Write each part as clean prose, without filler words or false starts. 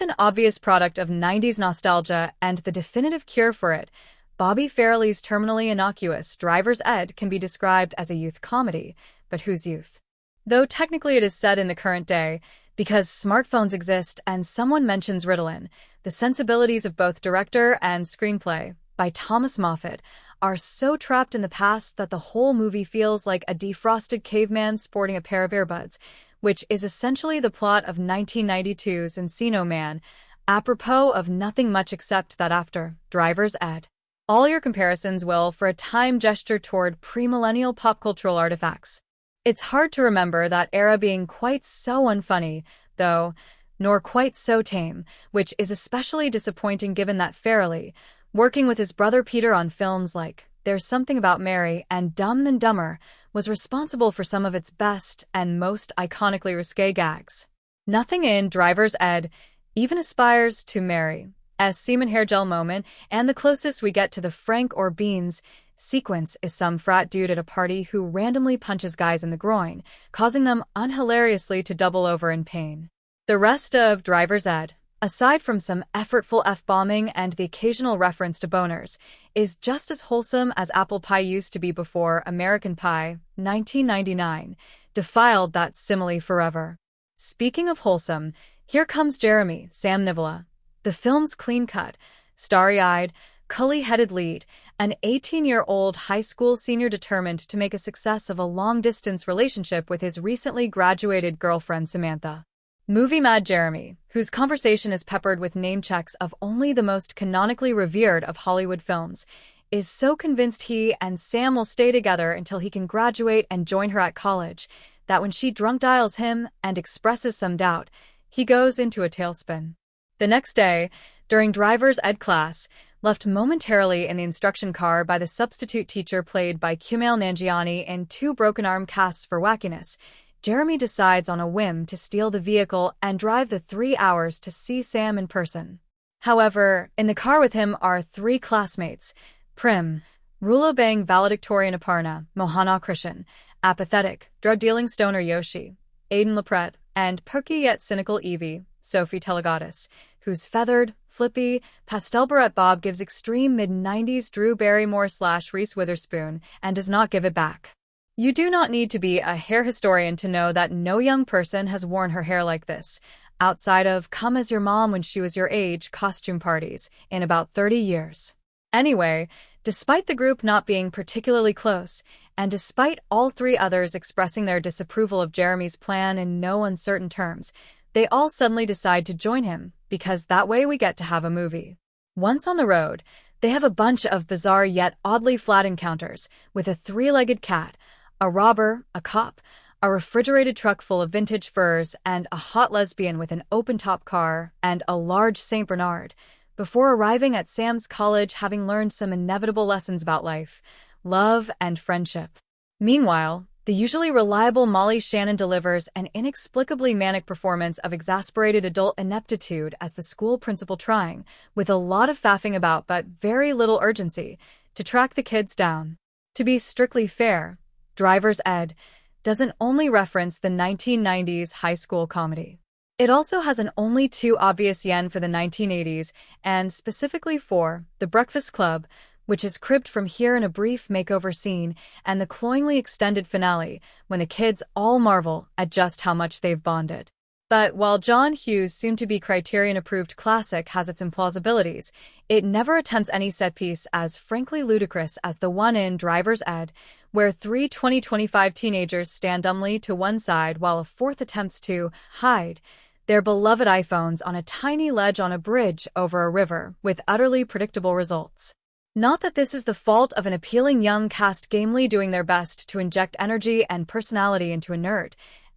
an obvious product of 90s nostalgia and the definitive cure for it, Bobby Farrelly's terminally innocuous Driver's Ed can be described as a youth comedy, but whose youth? Though technically it is set in the current day, because smartphones exist and someone mentions Ritalin, the sensibilities of both director and screenplay, by Thomas Moffat, are so trapped in the past that the whole movie feels like a defrosted caveman sporting a pair of earbuds, which is essentially the plot of 1992's Encino Man, apropos of nothing much except that after Driver's Ed, all your comparisons will for a time gesture toward premillennial pop cultural artifacts. It's hard to remember that era being quite so unfunny, though, nor quite so tame, which is especially disappointing given that Farrelly, working with his brother Peter on films like There's Something About Mary and Dumb and Dumber, was responsible for some of its best and most iconically risque gags. Nothing in Driver's Ed even aspires to Mary's semen hair gel moment, and the closest we get to the Frank or Beans sequence is some frat dude at a party who randomly punches guys in the groin, causing them unhilariously to double over in pain. The rest of Driver's Ed, aside from some effortful F-bombing and the occasional reference to boners, is just as wholesome as apple pie used to be before American Pie, 1999, defiled that simile forever. Speaking of wholesome, here comes Jeremy, Sam Nivola, the film's clean-cut, starry-eyed, cully-headed lead, an 18-year-old high school senior determined to make a success of a long-distance relationship with his recently graduated girlfriend Samantha. Movie-mad Jeremy, whose conversation is peppered with name checks of only the most canonically revered of Hollywood films, is so convinced he and Sam will stay together until he can graduate and join her at college, that when she drunk dials him and expresses some doubt, he goes into a tailspin. The next day, during Driver's Ed class, left momentarily in the instruction car by the substitute teacher played by Kumail Nanjiani in two broken-arm casts for wackiness, Jeremy decides on a whim to steal the vehicle and drive the 3 hours to see Sam in person. However, in the car with him are three classmates: Prim, Rulobang valedictorian Aparna, Mohana Krishan, apathetic, drug-dealing stoner Yoshi, Aidan Lepret, and perky yet cynical Evie, Sophie Telegatis, whose feathered, flippy, pastel barrette bob gives extreme mid-90s Drew Barrymore/Reese Witherspoon and does not give it back. You do not need to be a hair historian to know that no young person has worn her hair like this, outside of come as your mom when she was your age costume parties, in about 30 years. Anyway, despite the group not being particularly close, and despite all three others expressing their disapproval of Jeremy's plan in no uncertain terms, they all suddenly decide to join him, because that way we get to have a movie. Once on the road, they have a bunch of bizarre yet oddly flat encounters, with a three-legged cat, a robber, a cop, a refrigerated truck full of vintage furs, and a hot lesbian with an open-top car, and a large St. Bernard, before arriving at Sam's college having learned some inevitable lessons about life, love, and friendship. Meanwhile, the usually reliable Molly Shannon delivers an inexplicably manic performance of exasperated adult ineptitude as the school principal trying, with a lot of faffing about but very little urgency, to track the kids down. To be strictly fair, Driver's Ed doesn't only reference the 1990s high school comedy. It also has an only too obvious yen for the 1980s, and specifically for The Breakfast Club, which is cribbed from here in a brief makeover scene, and the cloyingly extended finale, when the kids all marvel at just how much they've bonded. But while John Hughes' soon-to-be Criterion-approved classic has its implausibilities, it never attempts any set-piece as frankly ludicrous as the one in Driver's Ed, where three 2025 teenagers stand dumbly to one side while a fourth attempts to hide their beloved iPhones on a tiny ledge on a bridge over a river, with utterly predictable results. Not that this is the fault of an appealing young cast gamely doing their best to inject energy and personality into a nerd,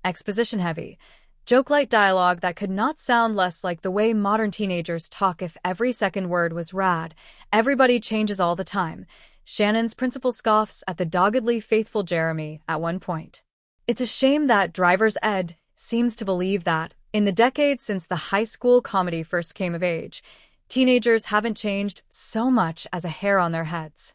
exposition-heavy, joke-light dialogue that could not sound less like the way modern teenagers talk if every second word was rad. Everybody changes all the time. Shannon's principal scoffs at the doggedly faithful Jeremy at one point. It's a shame that Driver's Ed seems to believe that, in the decades since the high school comedy first came of age, teenagers haven't changed so much as a hair on their heads.